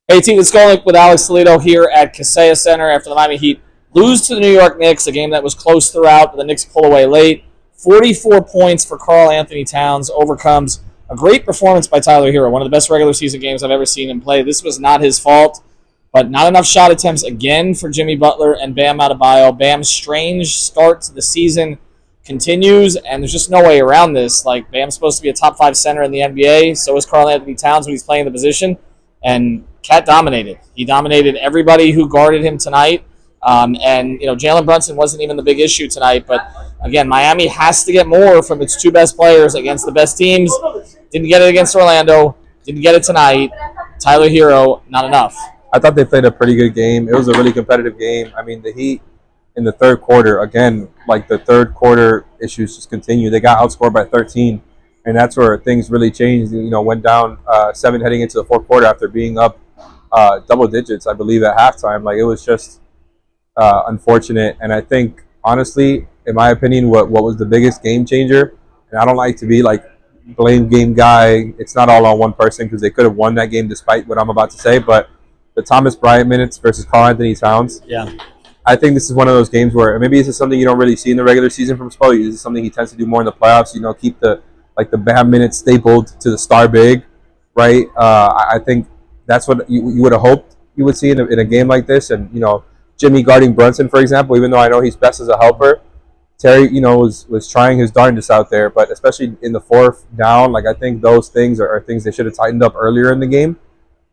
Hey team, it's going with Alex Toledo here at Kaseya Center after the Miami Heat lose to the New York Knicks, a game that was close throughout, but the Knicks pull away late. 44 points for Karl Anthony Towns overcomes a great performance by Tyler Herro, one of the best regular season games I've ever seen him play. This was not his fault, but not enough shot attempts again for Jimmy Butler and Bam Adebayo. Bam's strange start to the season continues, and there's just no way around this. Like, Bam's supposed to be a top 5 center in the NBA, so is Karl Anthony Towns when he's playing the position, and Cat dominated. He dominated everybody who guarded him tonight. Jalen Brunson wasn't even the big issue tonight. But, again, Miami has to get more from its two best players against the best teams. Didn't get it against Orlando. Didn't get it tonight. Tyler Herro, not enough. I thought they played a pretty good game. It was a really competitive game. I mean, the Heat in the third quarter, again, like the third quarter issues just continue. They got outscored by 13, and that's where things really changed. Went down 7 heading into the fourth quarter after being up double digits, I believe, at halftime. Like, it was just unfortunate. And I think, honestly, in my opinion, what was the biggest game changer, and I don't like to be like blame game guy, it's not all on one person because they could have won that game despite what I'm about to say, but the Thomas Bryant minutes versus Karl Anthony Towns. Yeah. I think this is one of those games where maybe this is something you don't really see in the regular season from Spo. This is something he tends to do more in the playoffs. Keep the Bam minutes stapled to the star big, right? I think that's what you would have hoped you would see in a game like this. And Jimmy guarding Brunson, for example, even though I know he's best as a helper, Terry, was trying his darndest out there. But especially in the fourth down, I think those things are things they should have tightened up earlier in the game.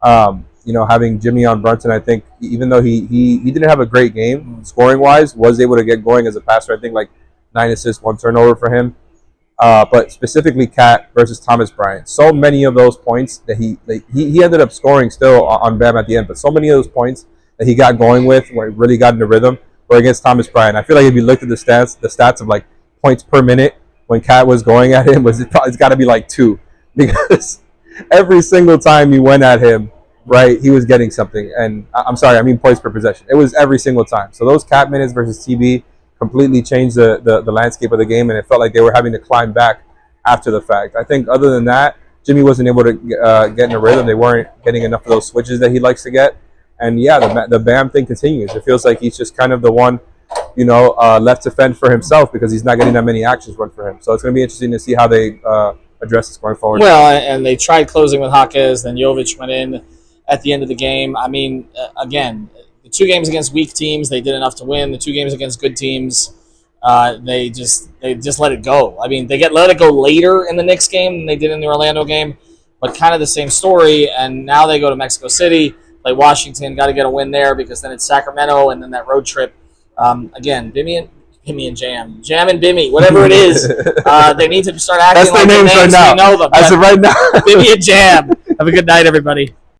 Having Jimmy on Brunson, I think, even though he didn't have a great game scoring-wise, was able to get going as a passer. I think 9 assists, 1 turnover for him. But specifically Cat versus Thomas Bryant. So many of those points that he ended up scoring still on Bam at the end, but so many of those points that he got going with, where he really got into rhythm, were against Thomas Bryant. I feel like if you looked at the stats of points per minute when Cat was going at him, it's got to be 2, because every single time he went at him, right, he was getting something. And I'm sorry, I mean points per possession. It was every single time. So those Cat minutes versus TB completely changed the landscape of the game, and it felt like they were having to climb back after the fact. I think other than that, Jimmy wasn't able to get in a rhythm. They weren't getting enough of those switches that he likes to get. And yeah, the Bam thing continues. It feels like he's just kind of the one, left to fend for himself because he's not getting that many actions run for him. So it's going to be interesting to see how they address this going forward. Well, and they tried closing with Jaquez, then Jovic went in at the end of the game. I mean, again, the 2 games against weak teams, they did enough to win. The 2 games against good teams, they just let it go. I mean, they let it go later in the Knicks game than they did in the Orlando game, but kind of the same story. And now they go to Mexico City, play Washington, got to get a win there because then it's Sacramento and then that road trip. Again, Bimmy and Jam and Bimmy, whatever it is, they need to start acting like the names right now. We know them. As of right now, Bimmy and Jam. Have a good night, everybody.